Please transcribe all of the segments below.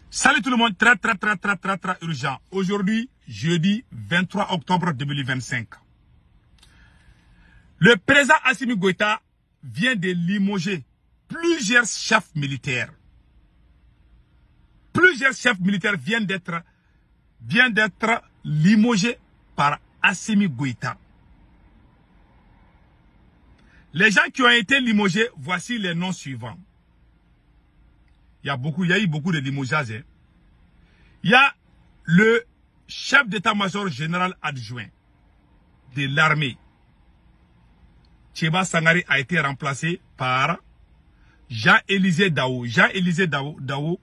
Salut tout le monde, très urgent. Aujourd'hui, jeudi 23 octobre 2025. Le président Assimi Goïta vient de limoger plusieurs chefs militaires. Plusieurs chefs militaires viennent d'être limogés par Assimi Goïta. Les gens qui ont été limogés, voici les noms suivants. Il y a eu beaucoup de limogeages. Hein. Il y a le chef d'état-major général adjoint de l'armée. Tcheba Sangari a été remplacé par Jean-Élisée Dao. Jean-Élisée Dao,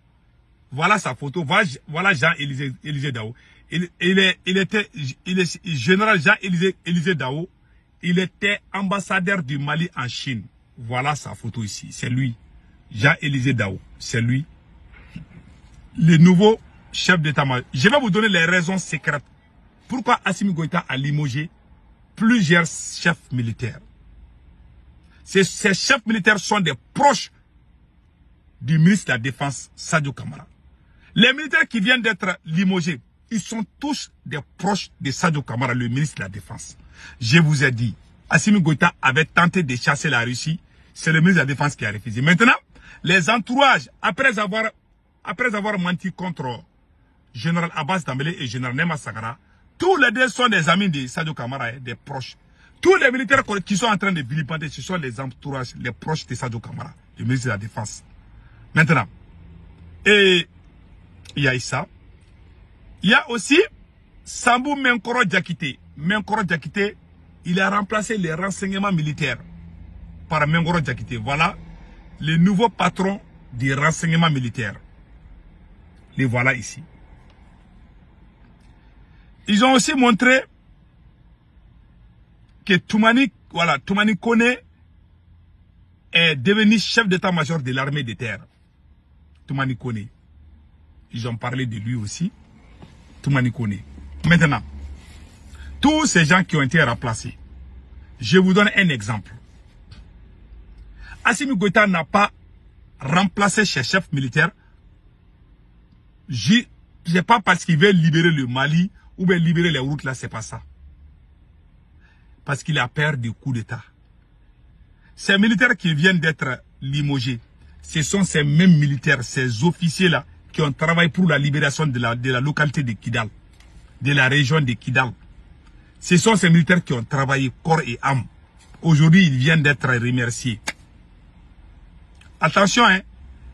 voilà sa photo. Voilà Jean-Élisée Dao. Il est général Jean-Élisée Dao. Il était ambassadeur du Mali en Chine. Voilà sa photo ici. C'est lui. Jean-Élisée Dao. C'est lui. Le nouveau chef d'état-major. Je vais vous donner les raisons secrètes. Pourquoi Assimi Goïta a limogé plusieurs chefs militaires. Ces chefs militaires sont des proches du ministre de la Défense, Sadio Kamara. Les militaires qui viennent d'être limogés, ils sont tous des proches de Sadio Kamara, le ministre de la Défense. Je vous ai dit, Assimi Goïta avait tenté de chasser la Russie. C'est le ministre de la Défense qui a refusé. Maintenant, les entourages, après avoir menti contre général Abbas Dambélé et général Nema Sakara, tous les deux sont des amis de Sadio Kamara, des proches. Tous les militaires qui sont en train de vilipender, ce sont les entourages, les proches de Sadio Kamara, le ministre de la Défense. Maintenant, et il y a ça. Il y a aussi Sambou Menkoro Diakité. Menkoro Diakité, il a remplacé les renseignements militaires par Menkoro Diakité. Voilà le nouveau patron des renseignements militaires. Les voilà ici. Ils ont aussi montré que Toumani Kone est devenu chef d'état-major de l'armée de terre. Toumani Kone. Ils ont parlé de lui aussi. Toumani Kone. Maintenant, tous ces gens qui ont été remplacés, je vous donne un exemple. Assimi Goïta n'a pas remplacé ses chefs militaires. C'est pas parce qu'il veut libérer le Mali ou bien libérer les routes là, c'est pas ça. Parce qu'il a peur du coup d'État. Ces militaires qui viennent d'être limogés, ce sont ces mêmes militaires, ces officiers-là, qui ont travaillé pour la libération de la localité de Kidal, de la région de Kidal. Ce sont ces militaires qui ont travaillé corps et âme. Aujourd'hui, ils viennent d'être remerciés. Attention, hein.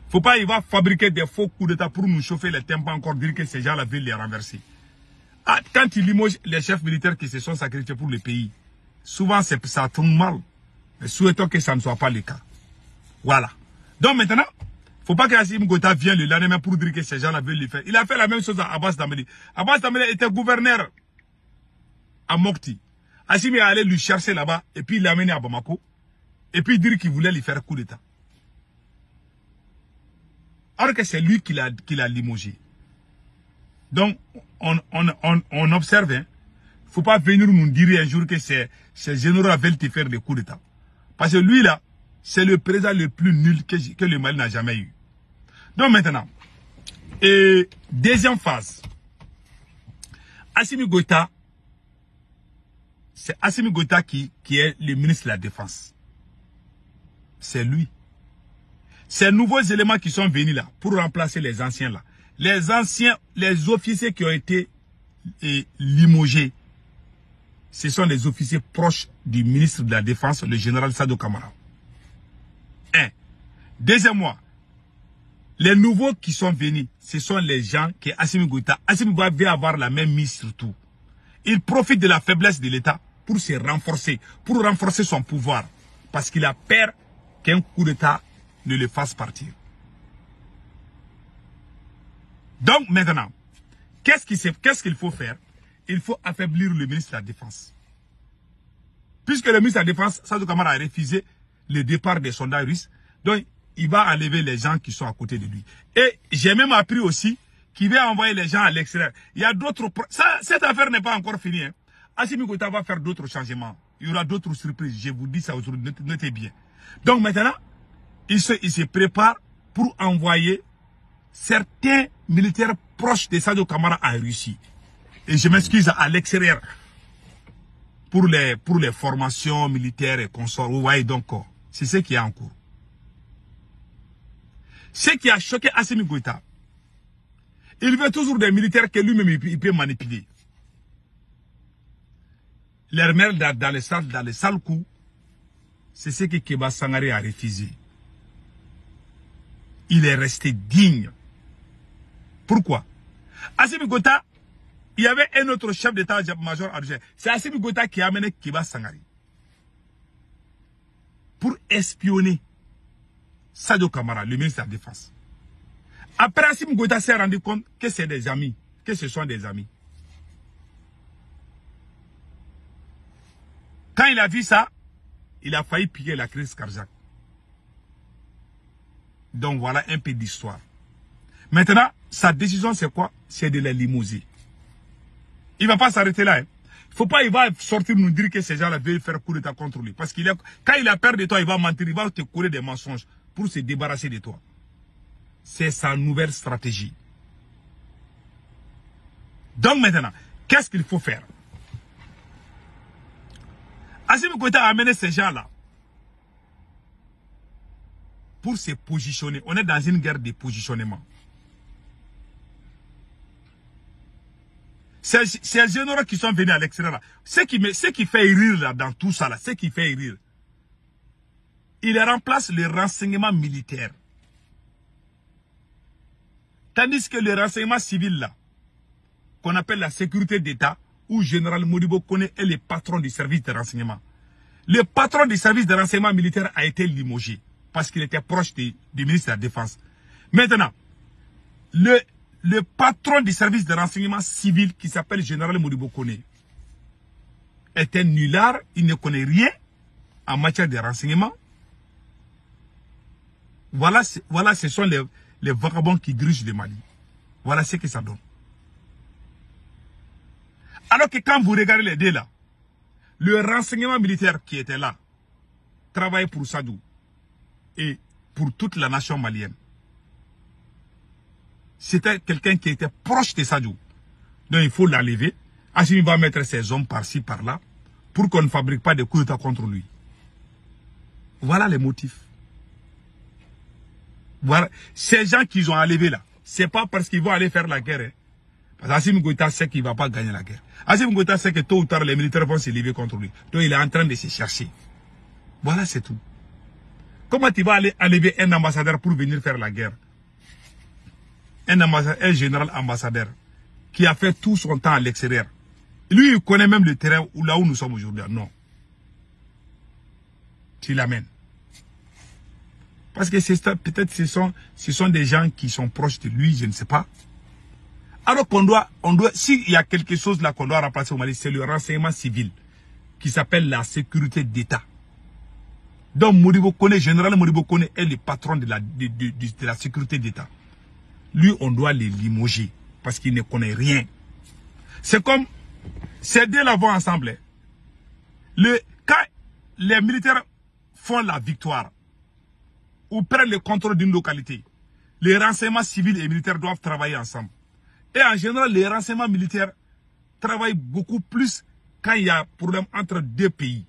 Faut pas, il va fabriquer des faux coups d'État pour nous chauffer les tympans, encore dire que ces gens-là veulent les renverser. Ah, quand ils limogent les chefs militaires qui se sont sacrifiés pour le pays, souvent ça tourne mal. Mais souhaitons que ça ne soit pas le cas. Voilà. Donc maintenant, faut pas que Assimi Goïta vienne le lendemain pour dire que ces gens-là veulent le faire. Il a fait la même chose à Abbas Dambélé. Abbas Dambélé était gouverneur à Mopti. Assimi est allé lui chercher là-bas et puis il l'a amené à Bamako. Et puis dire qu'il voulait lui faire coup d'État. Alors que c'est lui qui l'a limogé. Donc, on observe, hein. Faut pas venir nous dire un jour que ces généraux veulent te faire des coups d'État. Parce que lui là, c'est le président le plus nul que le Mali n'a jamais eu. Donc maintenant, et deuxième phase, Assimi Goïta, c'est Assimi Goïta qui est le ministre de la Défense. C'est lui. Ces nouveaux éléments qui sont venus là, pour remplacer les anciens là, les officiers qui ont été limogés, ce sont les officiers proches du ministre de la Défense, le général Sadio Kamara. Deuxièmement, les nouveaux qui sont venus, ce sont les gens qui Assimi Goïta veut avoir la même mise surtout. Il profite de la faiblesse de l'État pour se renforcer, pour renforcer son pouvoir. Parce qu'il a peur qu'un coup d'État ne le fasse partir. Donc maintenant, qu'est-ce qu'il faut faire? Il faut affaiblir le ministre de la Défense. Puisque le ministre de la Défense, Sadio Kamara, a refusé le départ des soldats russes, donc il va enlever les gens qui sont à côté de lui. Et j'ai même appris aussi qu'il va envoyer les gens à l'extérieur. Il y a d'autres... Cette affaire n'est pas encore finie. Hein. Assimi Goïta va faire d'autres changements. Il y aura d'autres surprises. Je vous dis ça aujourd'hui. Notez bien. Donc maintenant, il se prépare pour envoyer certains militaires proches de Sadio Camara en Russie. Et je m'excuse à l'extérieur pour les formations militaires et consorts. Vous voyez donc, c'est ce qui est en cours. Ce qui a choqué Assimi Goïta, il veut toujours des militaires que lui-même il peut manipuler. Leur mère dans les sales coups, c'est ce que Kéba Sangaré a refusé. Il est resté digne. Pourquoi? Assimi Goïta, il y avait un autre chef d'état-major adjoint. C'est Assimi Goïta qui a amené Kéba Sangaré pour espionner Sadio Camara, le ministre de la Défense. Après, Assimi Goïta s'est rendu compte que c'est des amis, que ce sont des amis. Quand il a vu ça, il a failli piquer la crise cardiaque. Donc voilà un peu d'histoire. Maintenant, sa décision c'est quoi? C'est de les limouser. Il ne va pas s'arrêter là. Hein. Faut pas, il va sortir nous dire que ces gens-là veulent faire coup d'état contre lui. Parce quand il a peur de toi, il va mentir, il va te couler des mensonges pour se débarrasser de toi. C'est sa nouvelle stratégie. Donc maintenant, qu'est-ce qu'il faut faire? Assimi Goïta a amené ces gens-là pour se positionner. On est dans une guerre de positionnement. Ces généraux qui sont venus à l'extérieur, ce qui fait rire là, dans tout ça, là, ce qui fait rire, il remplace le renseignement militaire. Tandis que le renseignement civil, là, qu'on appelle la sécurité d'État, où Général Modibo Kone est le patron du service de renseignement. Le patron du service de renseignement militaire a été limogé parce qu'il était proche du ministre de la Défense. Maintenant, le patron du service de renseignement civil qui s'appelle Général Modibo Kone est un nulard, il ne connaît rien en matière de renseignement. Voilà, ce sont les vagabonds qui dirigent le Mali. Voilà ce que ça donne. Alors que quand vous regardez les deux là, le renseignement militaire qui était là, travaillait pour Sadou et pour toute la nation malienne. C'était quelqu'un qui était proche de Sadou. Donc il faut l'enlever. Assimi va mettre ses hommes par-ci, par-là, pour qu'on ne fabrique pas de coups d'état contre lui. Voilà les motifs. Voilà. Ces gens qu'ils ont enlevés là, c'est pas parce qu'ils vont aller faire la guerre. Hein. Parce qu'Assimi Goïta sait qu'il ne va pas gagner la guerre. Assimi Goïta sait que tôt ou tard, les militaires vont se lever contre lui. Donc il est en train de se chercher. Voilà, c'est tout. Comment tu vas aller enlever un ambassadeur pour venir faire la guerre? Un général ambassadeur qui a fait tout son temps à l'extérieur. Lui, il connaît même le terrain là où nous sommes aujourd'hui. Non. Tu l'amènes. Parce que peut-être ce sont des gens qui sont proches de lui, je ne sais pas. Alors s'il y a quelque chose là qu'on doit remplacer au Mali, c'est le renseignement civil qui s'appelle la sécurité d'État. Donc Modibo Kone, Général Modibo Kone est le patron de la sécurité d'État. Lui, on doit les limoger parce qu'il ne connaît rien. C'est comme ces deux là vont ensemble. Quand les militaires font la victoire ou prennent le contrôle d'une localité, les renseignements civils et militaires doivent travailler ensemble. Et en général, les renseignements militaires travaillent beaucoup plus quand il y a un problème entre deux pays.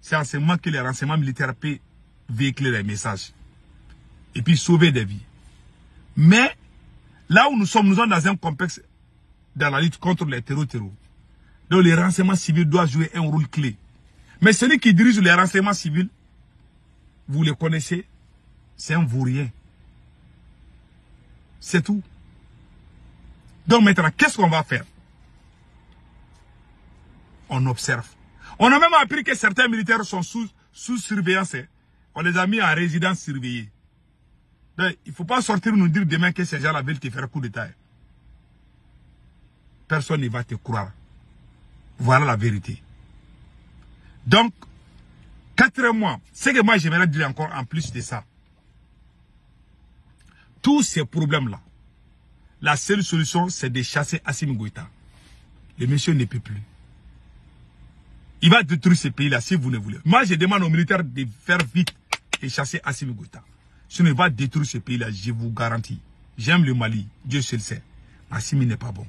C'est en ce moment que les renseignements militaires peuvent véhiculer les messages et puis sauver des vies. Mais là où nous sommes dans un complexe dans la lutte contre les terroristes. Donc les renseignements civils doivent jouer un rôle clé. Mais celui qui dirige les renseignements civils, vous le connaissez, c'est un vaurien. C'est tout. Donc maintenant, qu'est-ce qu'on va faire? On observe. On a même appris que certains militaires sont sous surveillance. On les a mis en résidence surveillée. Donc, il ne faut pas sortir nous dire demain que ces gens-là veulent te faire coup d'état. Personne ne va te croire. Voilà la vérité. Donc, 4 mois, ce que moi j'aimerais dire encore en plus de ça, tous ces problèmes-là, la seule solution, c'est de chasser Assimi Goïta. Le monsieur ne peut plus. Il va détruire ce pays-là si vous ne voulez. Moi, je demande aux militaires de faire vite et chasser Assimi Goïta. Sinon, il va détruire ce pays-là, je vous garantis. J'aime le Mali, Dieu seul sait. Assimi n'est pas bon.